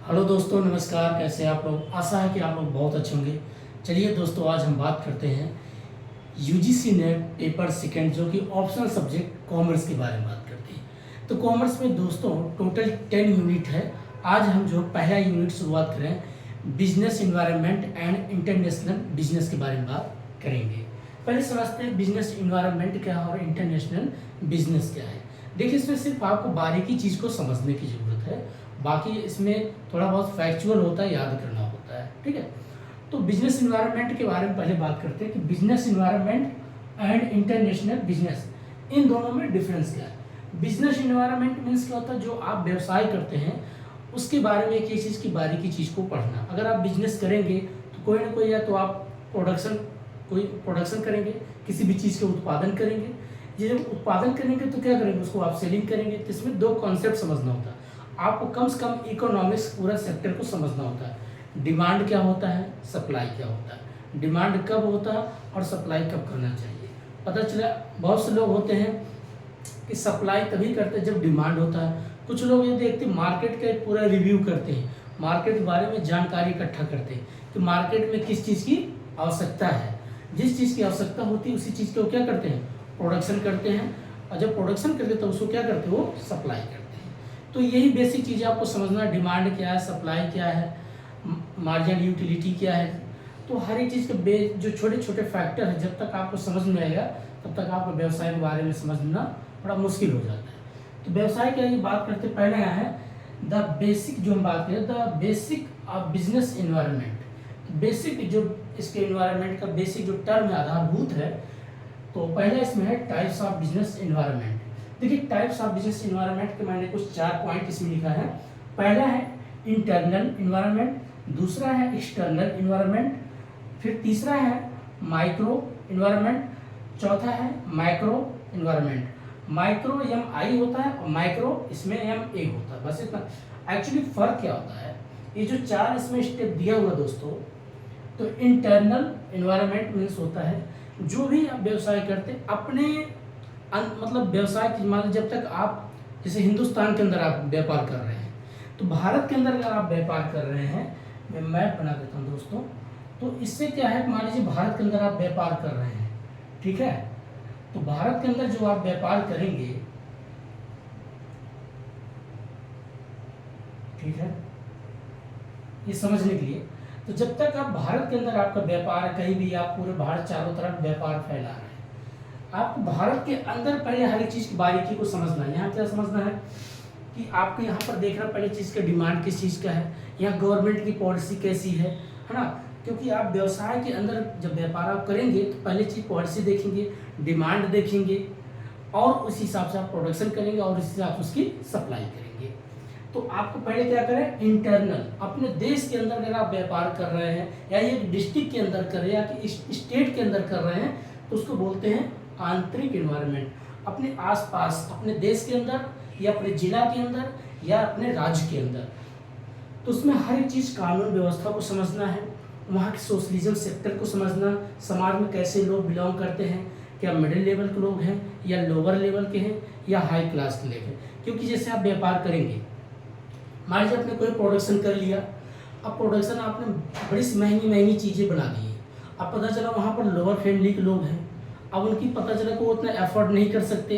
Hello दोस्तों, नमस्कार। कैसे हैं आप लोग? आशा है कि आप लोग बहुत अच्छे होंगे। चलिए दोस्तों, आज हम बात करते हैं यूजीसी नेट पेपर सेकंड, जो कि ऑप्शनल सब्जेक्ट कॉमर्स के बारे में बात करते हैं। तो कॉमर्स में दोस्तों टोटल 10 यूनिट है। आज हम जो पहला यूनिट शुरुआत करें, business environment and international business के बारे में बात करेंगे। पहले समझते हैं बिजनेस इन्वायरमेंट क्या है और इंटरनेशनल बिजनेस क्या है। देखिए, इसमें सिर्फ आपको बारीकी चीज़ को समझने की ज़रूरत है, बाकी इसमें थोड़ा बहुत फैक्चुअल होता है, याद करना होता है। ठीक है, तो बिजनेस इन्वायरमेंट के बारे में पहले बात करते हैं कि business environment and international business, इन दोनों में डिफरेंस क्या है। बिजनेस इन्वायरमेंट मीन्स क्या होता है, जो आप व्यवसाय करते हैं उसके बारे में एक एक चीज़ की बारीकी चीज़ को पढ़ना। अगर आप बिजनेस करेंगे तो कोई ना कोई, या तो आप प्रोडक्शन करेंगे, किसी भी चीज़ के उत्पादन करेंगे। ये जब उत्पादन करेंगे तो क्या करेंगे, उसको आप सेलिंग करेंगे। तो इसमें दो कॉन्सेप्ट समझना होता है आपको। कम से कम इकोनॉमिक्स पूरा सेक्टर को समझना होता है। डिमांड क्या होता है, सप्लाई क्या होता है, डिमांड कब होता है और सप्लाई कब करना चाहिए। पता चला बहुत से लोग होते हैं कि सप्लाई तभी करते हैं जब डिमांड होता है। कुछ लोग ये देखते हैं, मार्केट का पूरा रिव्यू करते हैं, मार्केट के बारे में जानकारी इकट्ठा करते हैं कि मार्केट में किस चीज़ की आवश्यकता है। जिस चीज़ की आवश्यकता होती है उसी चीज़ को क्या करते हैं, प्रोडक्शन करते हैं। और जब प्रोडक्शन करते हैं तो उसको क्या करते हैं, वो सप्लाई करते हैं। तो यही बेसिक चीज़ें आपको समझना, डिमांड क्या है, सप्लाई क्या है, मार्जिन यूटिलिटी क्या है। तो हर एक चीज़ के जो छोटे छोटे फैक्टर है, जब तक आपको समझ में आएगा तब तक आपको व्यवसाय के बारे में समझना बड़ा मुश्किल हो जाता है। तो व्यवसाय की यही बात करते, पहले यहाँ है द बेसिक, जो हम बात करें the basic of business environment. Basic जो इसके इन्वायरमेंट का बेसिक जो टर्म है, आधारभूत है। तो पहले इसमें है टाइप्स ऑफ बिजनेस इन्वायरमेंट। देखिए, टाइप्स ऑफ बिजनेस इन्वायरमेंट के मैंने कुछ 4 पॉइंट इसमें लिखा है। पहला है इंटरनल इन्वायरमेंट, दूसरा है एक्सटर्नल इन्वायरमेंट, फिर तीसरा है माइक्रो इन्वायरमेंट, चौथा है माइक्रो इन्वायरमेंट। माइक्रो MI होता है और माइक्रो इसमें MA होता है, बस इतना। एक्चुअली फर्क क्या होता है, ये जो 4 इसमें स्टेप दिया हुआ दोस्तों, तो इंटरनल इन्वायरमेंट मीन्स होता है जो भी आप व्यवसाय करते अपने मतलब व्यवसाय की, मान लीजिए जब तक आप, जैसे हिंदुस्तान के अंदर आप व्यापार कर रहे हैं, तो भारत के अंदर अगर आप व्यापार कर रहे हैं, मैं मैप बना देता हूँ दोस्तों। तो इससे क्या है, मान लीजिए भारत के अंदर आप व्यापार कर रहे हैं, ठीक है। तो भारत के अंदर जो आप व्यापार करेंगे, ठीक है, ये समझने के लिए, तो जब तक आप भारत के अंदर आपका व्यापार है, कहीं भी आप पूरे भारत चारों तरफ व्यापार फैला रहे हैं, आपको भारत के अंदर पहले हर एक चीज़ की बारीकी को समझना है। यहाँ क्या समझना है कि आपको यहाँ पर देखना पहले चीज़ का डिमांड किस चीज़ का है, यहाँ गवर्नमेंट की पॉलिसी कैसी है ना। क्योंकि आप व्यवसाय के अंदर जब व्यापार आप करेंगे तो पहले चीज़ पॉलिसी देखेंगे, डिमांड देखेंगे, और उस हिसाब से आप प्रोडक्शन करेंगे और उस हिसाब से उसकी सप्लाई करेंगे। तो आपको पहले क्या करें, इंटरनल, अपने देश के अंदर अगर आप व्यापार कर रहे हैं, या एक डिस्ट्रिक्ट के अंदर कर रहे हैं, या कि स्टेट के अंदर कर रहे हैं, तो उसको बोलते हैं आंतरिक इन्वायरमेंट। अपने आसपास, अपने देश के अंदर, या अपने जिला के अंदर, या अपने राज्य के अंदर। तो उसमें हर एक चीज़, कानून व्यवस्था को समझना है, वहाँ के सोशलिज्म सेक्टर को समझना, समाज में कैसे लोग बिलोंग करते हैं, क्या मिडिल लेवल के लोग हैं, या लोअर लेवल के हैं, या हाई क्लास के लोग हैं। क्योंकि जैसे आप व्यापार करेंगे, मान लीजिए आपने कोई प्रोडक्शन कर लिया, अब प्रोडक्शन आपने बड़ी महंगी महंगी चीज़ें बना दी है, अब पता चला वहाँ पर लोअर फैमिली के लोग हैं, अब उनकी पता चला कि वो उतना एफर्ट नहीं कर सकते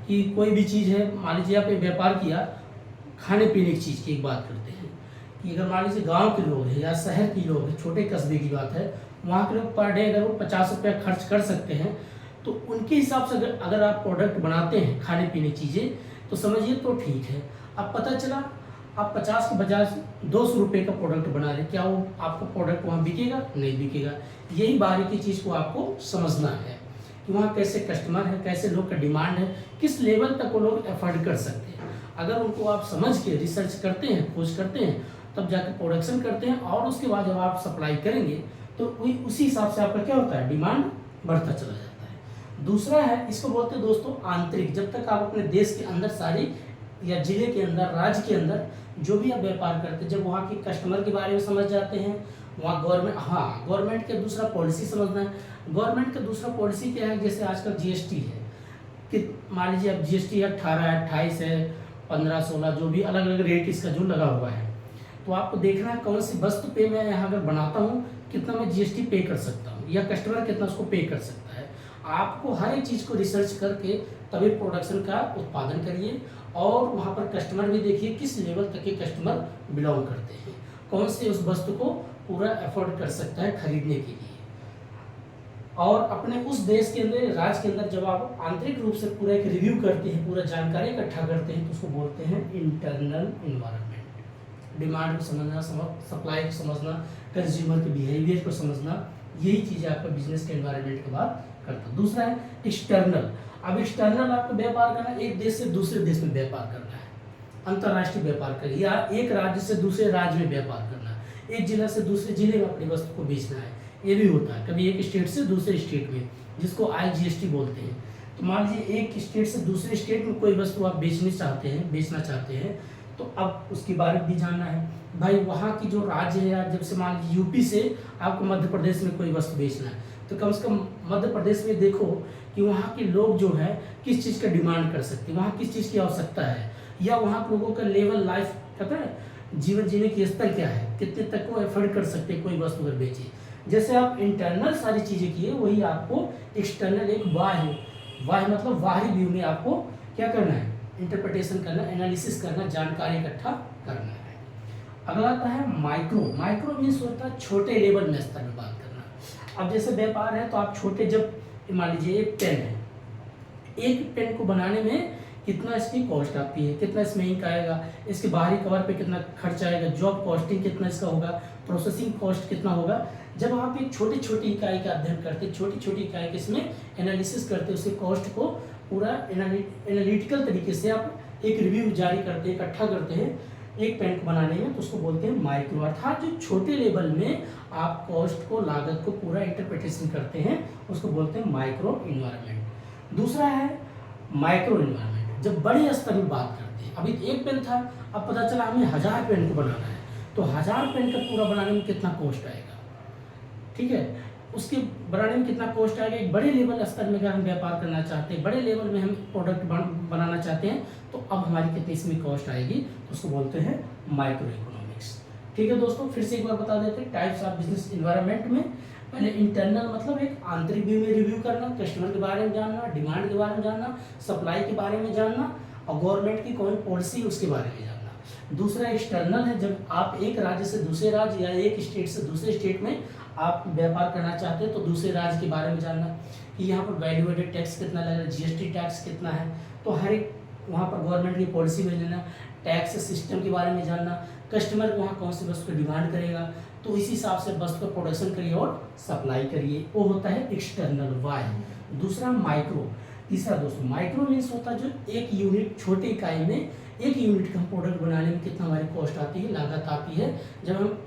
कि कोई भी चीज़ है। मान लीजिए आप एक व्यापार किया, खाने पीने की चीज़ की एक बात करते हैं कि अगर मान लीजिए गांव के लोग हैं या शहर के लोग हैं, छोटे कस्बे की बात है, वहाँ के लोग पर डे अगर वो 50 रुपया खर्च कर सकते हैं, तो उनके हिसाब से अगर आप प्रोडक्ट बनाते हैं खाने पीने चीज़ें, तो समझिए तो ठीक है। अब पता चला आप 50 के बजाय 200 रुपये का प्रोडक्ट बना रहे, क्या वो आपको प्रोडक्ट वहाँ बिकेगा? नहीं बिकेगा। यही बारीकी चीज़ को आपको समझना है कि वहाँ कैसे कस्टमर है, कैसे लोग का डिमांड है, किस लेवल तक वो लोग एफर्ड कर सकते हैं। अगर उनको आप समझ के रिसर्च करते हैं, खोज करते हैं, तब जाकर प्रोडक्शन करते हैं, और उसके बाद जब आप सप्लाई करेंगे तो उसी हिसाब से आपका क्या होता है, डिमांड बढ़ता चला जाता है। दूसरा है, इसको बोलते हैं दोस्तों आंतरिक। जब तक आप अपने देश के अंदर सारी, या जिले के अंदर, राज्य के अंदर जो भी आप व्यापार करते हैं, जब वहाँ के कस्टमर के बारे में समझ जाते हैं, वहाँ गवर्नमेंट का दूसरा पॉलिसी समझना है। गवर्नमेंट का दूसरा पॉलिसी क्या है, जैसे आजकल GST है कि मान लीजिए अब GST 18 है, 28 है, 15, 16, जो भी अलग अलग रेट इसका जो लगा हुआ है। तो आपको देखना है कौन सी वस्तु पे मैं यहाँ अगर बनाता हूँ कितना मैं जीएसटी पे कर सकता हूँ या कस्टमर कितना उसको पे कर सकता है। आपको हर एक चीज़ को रिसर्च करके तभी प्रोडक्शन का उत्पादन करिए, और वहाँ पर कस्टमर भी देखिए किस लेवल तक के कस्टमर बिलोंग करते हैं, कौन से उस वस्तु को पूरा एफोर्ड कर सकता है खरीदने के लिए। और अपने उस देश के अंदर, राज्य के अंदर जब आप आंतरिक रूप से पूरा एक रिव्यू करते हैं, पूरा जानकारी इकट्ठा करते हैं, तो उसको बोलते हैं इंटरनल इन्वायरमेंट। डिमांड को समझना, सप्लाई को समझना, कंज्यूमर के बिहेवियर को समझना, यही चीज़ें आपका बिजनेस के एनवायरनमेंट की बात करता है। दूसरा है एक्सटर्नल। अब एक्सटर्नल आपको व्यापार करना, एक देश से दूसरे देश में व्यापार करना है, अंतर्राष्ट्रीय व्यापार करिए, या एक राज्य से दूसरे राज्य में व्यापार करना है, एक जिला से दूसरे जिले में अपनी वस्तु को बेचना है। ये भी होता है कभी एक स्टेट से दूसरे स्टेट में, जिसको IGST बोलते हैं। तो मान लीजिए एक स्टेट से दूसरे स्टेट में कोई वस्तु आप बेचना चाहते हैं, तो अब उसके बारे में भी जानना है भाई। वहाँ की जो राज्य है, जब से मान लीजिए यूपी से आपको मध्य प्रदेश में कोई वस्तु बेचना है, तो कम से कम मध्य प्रदेश में देखो कि वहाँ के लोग जो है किस चीज़ का डिमांड कर सकते हैं, वहाँ किस चीज़ की आवश्यकता है, या वहाँ के लोगों का लेवल लाइफ कहता है जीवन जीने की स्तर क्या है, कितने तक को एफर्ड कर सकते हैं कोई वस्तु अगर बेचे। जैसे आप इंटरनल सारी चीज़ें किए, वही आपको एक्सटर्नल एक बाह्य मतलब बाहरी व्यू में आपको क्या करना है, इंटरप्रिटेशन करना, एनालिसिस करना, जानकारी इकट्ठा करना है। अगला आता है माइक्रो। माइक्रो मीन्स होता है छोटे लेवल में स्तर में बात करना। अब जैसे व्यापार है तो आप छोटे, जब मान लीजिए एक पेन है, एक पेन को बनाने में कितना इसकी कॉस्ट आती है, कितना इसमें इंक आएगा, इसके बाहरी कवर पे कितना खर्च आएगा, जॉब कॉस्टिंग कितना इसका होगा, प्रोसेसिंग कॉस्ट कितना होगा। जब आप एक छोटी छोटी इकाई का अध्ययन करते, छोटी छोटी इकाई के इसमें एनालिसिस करते, उसके कॉस्ट को पूरा एनालिटिकल तरीके से आप एक रिव्यू जारी करते हैं, इकट्ठा करते हैं एक पेन को बनाने में, तो उसको बोलते हैं माइक्रो। अर्थात जो छोटे लेवल में आप कॉस्ट को, लागत को पूरा इंटरप्रिटेशन करते हैं, उसको बोलते हैं माइक्रो इन्वायरमेंट। दूसरा है माइक्रो इन्वायरमेंट, जब बड़े स्तर में बात करते हैं। अभी एक पेन था, अब पता चला हमें 1000 पेन को बनाना है, तो 1000 पेन का पूरा बनाने में कितना कॉस्ट आएगा, ठीक है, उसके बनाने में कितना कॉस्ट आएगा। एक बड़े लेवल स्तर में अगर हम व्यापार करना चाहते हैं, बड़े लेवल में हम प्रोडक्ट बनाना चाहते हैं, तो अब हमारी कितनी इसमें कॉस्ट आएगी, तो उसको बोलते हैं माइक्रो इकोनॉमिक्स। ठीक है दोस्तों, फिर से एक बार बता देते हैं टाइप्स ऑफ बिजनेस इन्वायरमेंट में। पहले इंटरनल मतलब एक आंतरिक व्यू में रिव्यू करना, कस्टमर के बारे में जानना, डिमांड के बारे में जानना, सप्लाई के बारे में जानना, और गवर्नमेंट की कौन पॉलिसी उसके बारे में जानना। दूसरा एक्सटर्नल है, जब आप एक राज्य से दूसरे राज्य या एक स्टेट से दूसरे स्टेट में आप व्यापार करना चाहते हैं, तो दूसरे राज्य के बारे में जानना कि यहाँ पर वैल्यू एडेड टैक्स कितना लगेगा, GST टैक्स कितना है, तो हर एक वहाँ पर गवर्नमेंट की पॉलिसी में लेना, टैक्स सिस्टम के बारे में जानना, कस्टमर वहाँ कौन सी वस्तु को डिमांड करेगा, तो इसी हिसाब से वस्तु का प्रोडक्शन करिए और सप्लाई करिए, वो होता है एक्सटर्नल वाई। दूसरा माइक्रो। तीसरा दोस्तों माइक्रो मीन्स होता है जो एक यूनिट, छोटे इकाई में एक यूनिट का हम प्रोडक्ट बनाने में कितना हमारी कॉस्ट आती है, लागत आती है। जब हम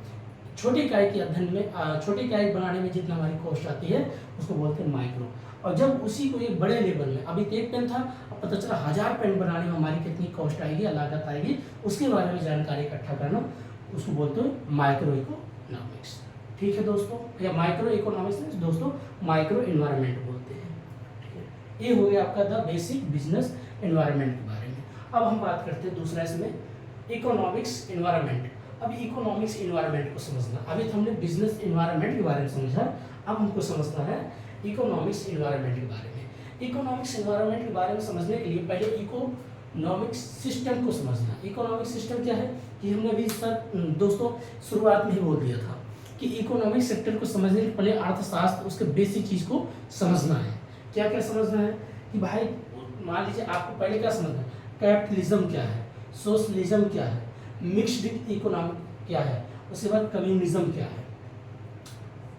छोटी इकाई के अध्ययन में, छोटी इकाई बनाने में जितना हमारी कॉस्ट आती है, उसको बोलते हैं माइक्रो। और जब उसी को एक बड़े लेवल में, अभी एक पेन था, अब पता चला 1000 पेन बनाने में हमारी कितनी कॉस्ट आएगी या लागत आएगी, उसके बारे में जानकारी इकट्ठा करना, उसको बोलते हैं माइक्रो इकोनॉमिक्स। ठीक है दोस्तों, या माइक्रो इकोनॉमिक्स दोस्तों माइक्रो इन्वायरमेंट बोलते हैं। ठीक है, ये हो गया आपका द बेसिक बिजनेस इन्वायरमेंट के बारे में। अब हम बात करते हैं दूसरा इसमें इकोनॉमिक्स इन्वायरमेंट। अब इकोनॉमिक्स इन्वायरमेंट को समझना, अभी तो हमने बिजनेस इन्वायरमेंट के बारे में समझा, अब हमको समझना है इकोनॉमिक्स इन्वायरमेंट के बारे में। इकोनॉमिक्स इन्वायरमेंट के बारे में समझने के लिए पहले इकोनॉमिक्स सिस्टम को समझना। इकोनॉमिक सिस्टम क्या है कि हमने अभी सर दोस्तों शुरुआत में ही बोल दिया था कि इकोनॉमिक सेक्टर को समझने के पहले अर्थशास्त्र, उसके बेसिक चीज़ को समझना है। क्या क्या समझना है कि भाई मान लीजिए आपको पहले क्या समझना है, कैपिटलिज्म क्या है, सोशलिज्म क्या है, मिक्स्ड इकोनॉमिक क्या है, उसके बाद कम्युनिज्म क्या है।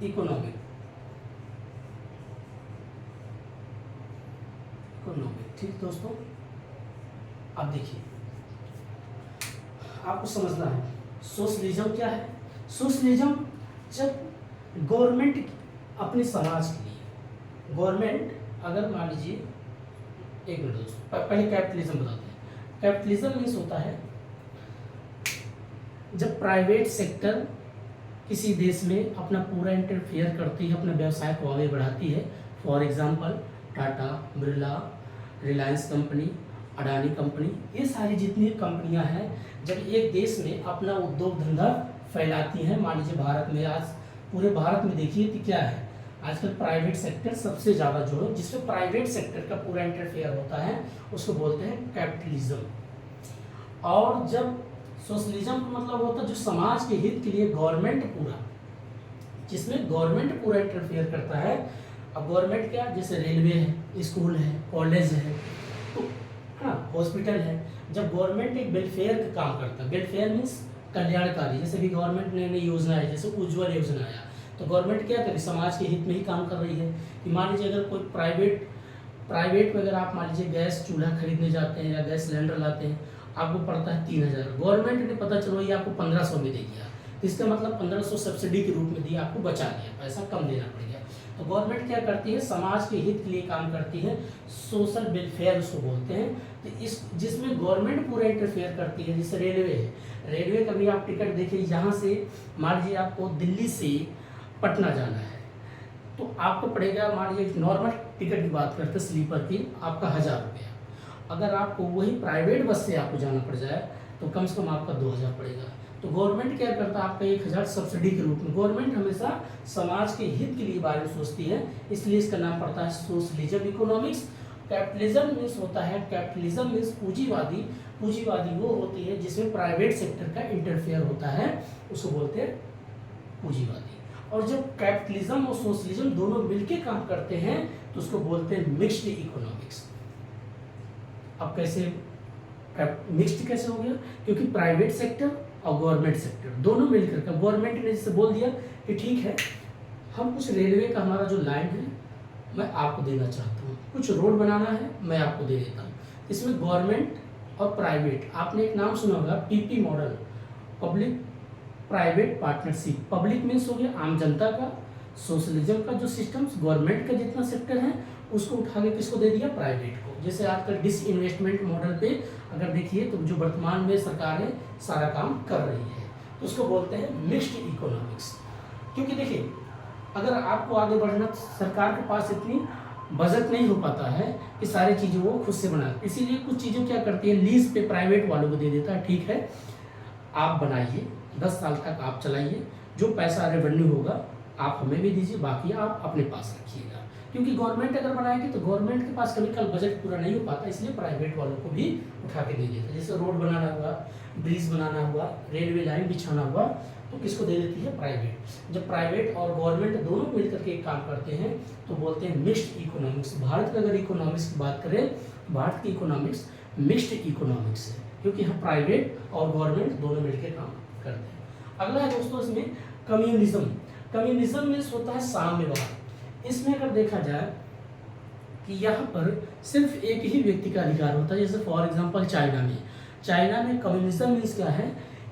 इकोनॉमिक ठीक दोस्तों, अब देखिए आपको समझना है सोशलिज्म क्या है। सोशलिज्म जब गवर्नमेंट अपने समाज के लिए, गवर्नमेंट अगर मान लीजिए, एक मिनट दोस्तों पहले कैपिटलिज्म बताते हैं। कैपिटलिज्म मीन्स होता है जब प्राइवेट सेक्टर किसी देश में अपना पूरा इंटरफेयर करती है, अपने व्यवसाय को आगे बढ़ाती है। For example Tata, Birla, Reliance company Adani company, ये सारी जितनी कंपनियां हैं जब एक देश में अपना उद्योग धंधा फैलाती हैं, मान लीजिए भारत में आज पूरे भारत में देखिए कि क्या है आजकल प्राइवेट सेक्टर सबसे ज़्यादा जो है, जिसमें प्राइवेट सेक्टर का पूरा इंटरफेयर होता है उसको बोलते हैं कैपिटलिज्म। और जब सोशलिज्म का मतलब होता है जो समाज के हित के लिए गवर्नमेंट पूरा, जिसमें गवर्नमेंट पूरा इंटरफेयर करता है। अब गवर्नमेंट क्या, जैसे रेलवे है, स्कूल है, कॉलेज है, तो हाँ हॉस्पिटल है। जब गवर्नमेंट एक वेलफेयर का काम करता है, वेलफेयर मीन्स कल्याणकारी, जैसे भी गवर्नमेंट ने नई योजना है, जैसे उज्ज्वल योजना आया, तो गवर्नमेंट क्या करे, समाज के हित में ही काम कर रही है। कि मान लीजिए अगर कोई प्राइवेट में अगर आप मान लीजिए गैस चूल्हा खरीदने जाते हैं या गैस सिलेंडर लाते हैं, आपको पड़ता है 3000, गवर्नमेंट ने पता चलो ये आपको 1500 में दे दिया, तो इसका मतलब 1500 सब्सिडी के रूप में दिया, आपको बचा दिया, पैसा कम देना पड़ गया। तो गवर्नमेंट क्या करती है, समाज के हित के लिए काम करती है, सोशल वेलफेयर उसको बोलते हैं। तो इस जिसमें गवर्नमेंट पूरा इंटरफेयर करती है, जैसे रेलवे है, रेलवे का भी आप टिकट देखिए, यहाँ से मान लीजिए आपको दिल्ली से पटना जाना है, तो आपको पड़ेगा, मान लीजिए नॉर्मल टिकट की बात करते हैं स्लीपर की, आपका 1000 रुपया। अगर आपको वही प्राइवेट बस से आपको जाना पड़ जाए तो कम से कम आपका 2000 पड़ेगा। तो गवर्नमेंट क्या करता है, आपका 1000 सब्सिडी के रूप में। गवर्नमेंट हमेशा समाज के हित के लिए बारे में सोचती है, इसलिए इसका नाम पड़ता है सोशलिज्म इकोनॉमिक्स। कैपिटलिज्म मीन्स होता है, कैपिटलिज्म मीन्स पूंजीवादी। पूंजीवादी वो होती है जिसमें प्राइवेट सेक्टर का इंटरफेयर होता है, उसको बोलते हैं पूंजीवादी। और जब कैपिटलिज्म और सोशलिज्म दोनों मिलके काम करते हैं तो उसको बोलते हैं मिक्स्ड इकोनॉमिक्स। अब कैसे मिक्स्ड कैसे हो गया, क्योंकि प्राइवेट सेक्टर और गवर्नमेंट सेक्टर दोनों मिलकर के, गवर्नमेंट ने जैसे बोल दिया कि ठीक है हम कुछ रेलवे का हमारा जो लाइन है मैं आपको देना चाहता हूँ, कुछ रोड बनाना है मैं आपको दे देता हूँ। इसमें गवर्नमेंट और प्राइवेट, आपने एक नाम सुना होगा PP model, public private partnership. Public means हो गया आम जनता का, सोशलिज्म का जो सिस्टम, गवर्नमेंट का जितना सेक्टर है उसको उठा के किसको दे दिया, प्राइवेट को। जैसे आजकल डिसइन्वेस्टमेंट मॉडल पे अगर देखिए तो जो वर्तमान में सरकार है सारा काम कर रही है, तो उसको बोलते हैं मिक्स्ड इकोनॉमिक्स। क्योंकि देखिए अगर आपको आगे बढ़ना, सरकार के पास इतनी बजट नहीं हो पाता है कि सारी चीज़ें वो खुद से बना, इसीलिए कुछ चीज़ें क्या करती है लीज पे प्राइवेट वालों को दे देता है, ठीक है आप बनाइए 10 साल तक आप चलाइए, जो पैसा रेवेन्यू होगा आप हमें भी दीजिए, बाकी आप अपने पास रखिएगा। क्योंकि गवर्नमेंट अगर बनाएगी तो गवर्नमेंट के पास कभी कल बजट पूरा नहीं हो पाता, इसलिए प्राइवेट वालों को भी उठा के दे देता है। जैसे रोड बनाना हुआ, ब्रिज बनाना हुआ, रेलवे लाइन बिछाना हुआ, तो किसको दे देती है, प्राइवेट। जब प्राइवेट और गवर्नमेंट दोनों मिलकर के काम करते हैं तो बोलते हैं मिक्स्ड इकोनॉमिक्स। भारत का अगर इकोनॉमिक्स की बात करें, भारत की इकोनॉमिक्स मिक्स्ड इकोनॉमिक्स है, क्योंकि यहाँ प्राइवेट और गवर्नमेंट दोनों मिलकर काम करते हैं। अगला है दोस्तों इसमें कम्युनिज्म। कम्युनिज्म मीन्स होता है साम्यवाद। इसमें अगर देखा जाए कि यहाँ पर सिर्फ एक ही व्यक्ति का अधिकार होता है, जैसे फॉर एग्जांपल चाइना में कम्युनिज्म मीन्स क्या है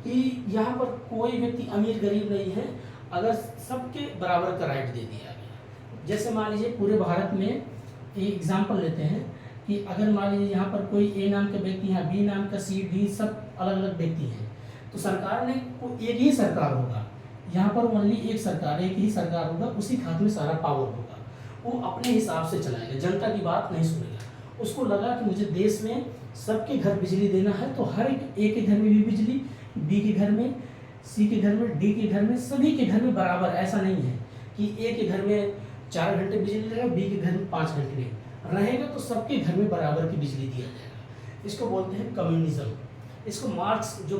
कि यहाँ पर कोई व्यक्ति अमीर गरीब नहीं है, अगर सबके बराबर का राइट दे दिया गया। जैसे मान लीजिए पूरे भारत में एक एग्जांपल लेते हैं कि अगर मान लीजिए यहाँ पर कोई ए नाम का व्यक्ति है, बी नाम का, सी डी सब अलग अलग व्यक्ति हैं, तो सरकार ने एक ही सरकार होगा, यहाँ पर ओनली एक सरकार, एक ही सरकार होगा, उसी के हाथ में सारा पावर होगा, वो अपने हिसाब से चलाएगा, जनता की बात नहीं सुनेगा। उसको लगा कि मुझे देश में सबके घर बिजली देना है, तो हर एक के घर में भी बिजली, बी के घर में, सी के घर में, डी के घर में, सभी के घर में बराबर। ऐसा नहीं है कि ए के घर में 4 घंटे बिजली रहेगा, बी के घर में 5 घंटे रहेगा, तो सबके घर में बराबर की बिजली दिया जाएगा। इसको बोलते हैं कम्युनिज्म। इसको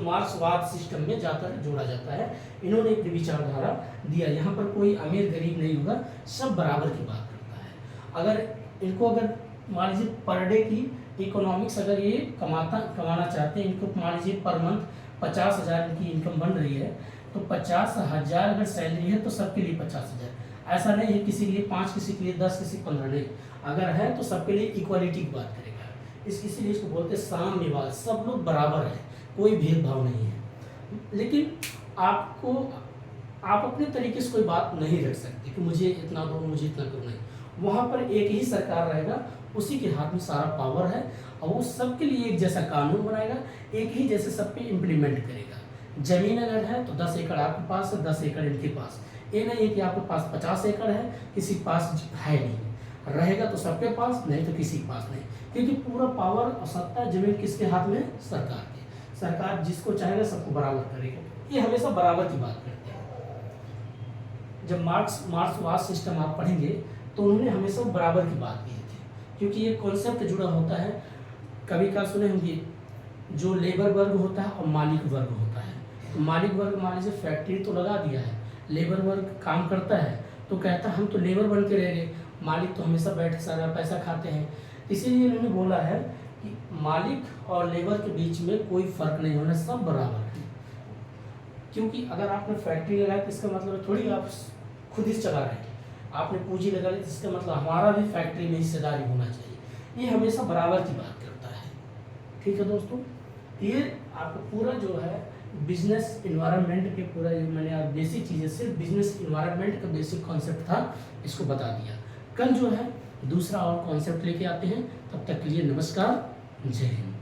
मार्क्सवाद सिस्टम में जाकर जोड़ा जाता है। इन्होंने एक विचारधारा दिया, यहाँ पर कोई अमीर गरीब नहीं होगा, सब बराबर की बात करता है। अगर मान लीजिए पर डे की इकोनॉमिक्स अगर ये कमाना चाहते हैं, इनको मान लीजिए पर मंथ 50,000 इनकी इनकम बन रही है, तो 50,000 अगर सैलरी है तो सबके लिए 50,000। ऐसा नहीं है किसी के लिए 5, किसी के लिए 10, किसी 15 नहीं, अगर है तो सबके लिए इक्वालिटी की बात करेगा। इसीलिए इसको बोलते हैं साम्यवाद, सब लोग बराबर हैं, कोई भेदभाव नहीं है। लेकिन आप अपने तरीके से कोई बात नहीं रख सकते कि मुझे इतना दो, मुझे इतना दो, नहीं। वहाँ पर एक ही सरकार रहेगा, उसी के हाथ में सारा पावर है, और वो सबके लिए एक जैसा कानून बनाएगा, एक ही जैसे सब पे इम्प्लीमेंट करेगा। जमीन अगर है तो 10 एकड़ आपके पास है, 10 एकड़ इनके पास। ये नहीं है कि आपके पास 50 एकड़ है, किसी के पास है नहीं, रहेगा तो सबके पास, नहीं तो किसी के पास नहीं। क्योंकि पूरा पावर और सत्ता जमीन किसके हाथ में? सरकार के। सरकार जिसको चाहेगा सबको बराबर करेगा। ये हमेशा बराबर की बात करते हैं। जब मार्क्सवाद सिस्टम आप पढ़ेंगे तो उन्होंने हमेशा बराबर की बात की थी, क्योंकि ये कॉन्सेप्ट जुड़ा होता है। कभी का सुने होंगे, जो लेबर वर्ग होता है और मालिक वर्ग होता है। तो मालिक वर्ग मान लीजिए फैक्ट्री तो लगा दिया है, लेबर वर्ग काम करता है, तो कहता है हम तो लेबर बन के रह गए, मालिक तो हमेशा बैठ सारा पैसा खाते हैं। इसीलिए उन्होंने बोला है कि मालिक और लेबर के बीच में कोई फर्क नहीं होना, सब बराबर है। क्योंकि अगर आपने फैक्ट्री लगाई तो इसका मतलब थोड़ी आप खुद ही चला रहे हैं, आपने पूंजी लगा ली तो इसका मतलब हमारा भी फैक्ट्री में हिस्सेदारी होना चाहिए। ये हमेशा बराबर की बात करता है। ठीक है दोस्तों, ये आपको पूरा जो है बिजनेस इन्वायरमेंट के पूरा जो मैंने आप बेसिक चीज़ें, सिर्फ बिजनेस इन्वायरमेंट का बेसिक कॉन्सेप्ट था, इसको बता दिया। कल जो है दूसरा और कॉन्सेप्ट लेके आते हैं। तब तक के लिए नमस्कार, जय हिंद।